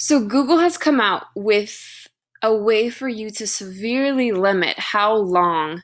So Google has come out with a way for you to severely limit how long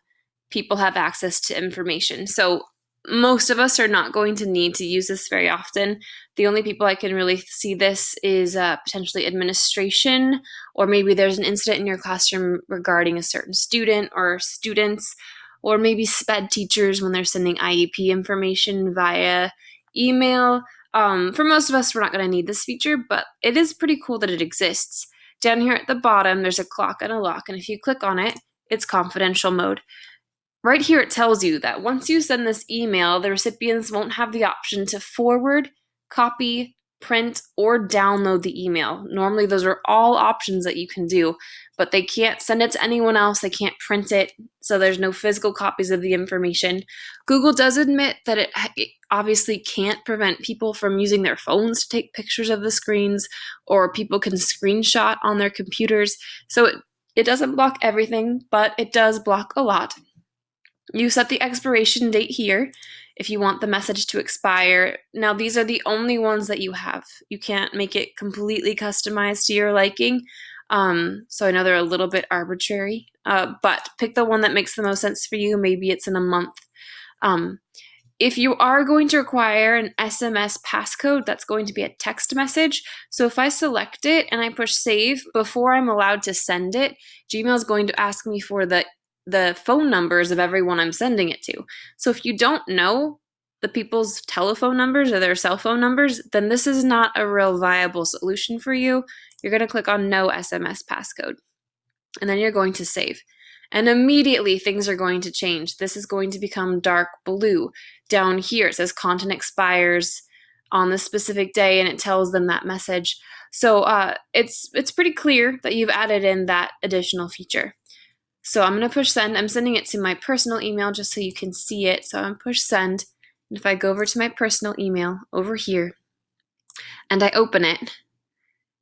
people have access to information. So most of us are not going to need to use this very often. The only people I can really see this is potentially administration, or maybe there's an incident in your classroom regarding a certain student or students, or maybe SPED teachers when they're sending IEP information via email. For most of us, we're not going to need this feature, but it is pretty cool that it exists. Down here at the bottom, there's a clock and a lock, and if you click on it, it's confidential mode. Right here, it tells you that once you send this email, the recipients won't have the option to forward, copy, print, or download the email. Normally, those are all options that you can do, but they can't send it to anyone else. They can't print it, so there's no physical copies of the information. Google does admit that it obviously can't prevent people from using their phones to take pictures of the screens, or people can screenshot on their computers. So it doesn't block everything, but it does block a lot. You set the expiration date here if you want the message to expire. Now, these are the only ones that you have. You can't make it completely customized to your liking. So I know they're a little bit arbitrary, but pick the one that makes the most sense for you. Maybe it's in a month. If you are going to require an SMS passcode, that's going to be a text message. So if I select it and I push save, before I'm allowed to send it, Gmail is going to ask me for the phone numbers of everyone I'm sending it to. So if you don't know the people's telephone numbers or their cell phone numbers, then this is not a real viable solution for you. You're going to click on no SMS passcode, and then you're going to save. And immediately things are going to change. This is going to become dark blue. Down here it says content expires on this specific day, and it tells them that message. So it's pretty clear that you've added in that additional feature. So I'm going to push send. I'm sending it to my personal email just so you can see it. So I'm push send. And if I go over to my personal email over here and I open it,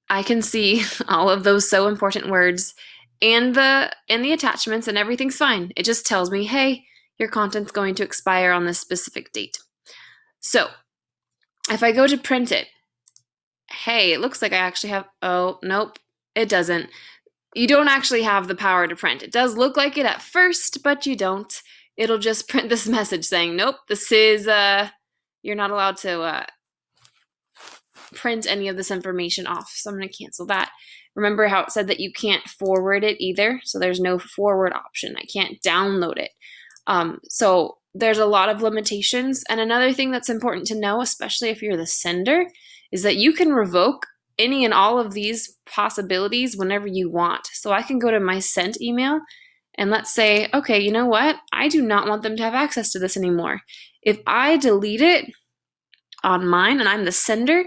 I can see all of those so important words and the attachments, and everything's fine. It just tells me, hey, your content's going to expire on this specific date. So if I go to print it, hey, it looks like I actually have, oh, nope, it doesn't. You don't actually have the power to print. It does look like it at first, but you don't. It'll just print this message saying, nope, this is, you're not allowed to print any of this information off. So I'm going to cancel that. Remember how it said that you can't forward it either? So there's no forward option. I can't download it. So there's a lot of limitations. And another thing that's important to know, especially if you're the sender, is that you can revoke any and all of these possibilities whenever you want. So I can go to my sent email and let's say, okay, you know what? I do not want them to have access to this anymore. If I delete it on mine and I'm the sender,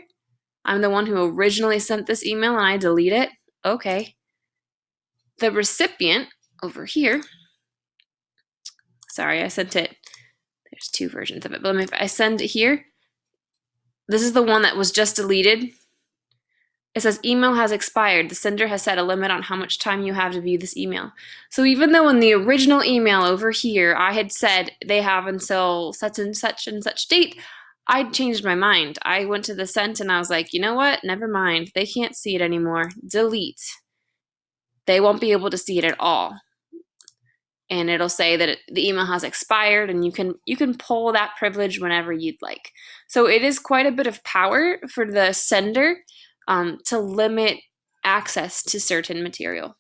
I'm the one who originally sent this email and I delete it, okay. The recipient over here, sorry, I sent it, there's two versions of it, but if I send it here, this is the one that was just deleted. It says email has expired. The sender has set a limit on how much time you have to view this email. So even though in the original email over here, I had said they have until such and such date, I changed my mind. I went to the sent and I was like, you know what? Never mind. They can't see it anymore. Delete. They won't be able to see it at all. And it'll say that the email has expired, and you can pull that privilege whenever you'd like. So it is quite a bit of power for the sender to limit access to certain material.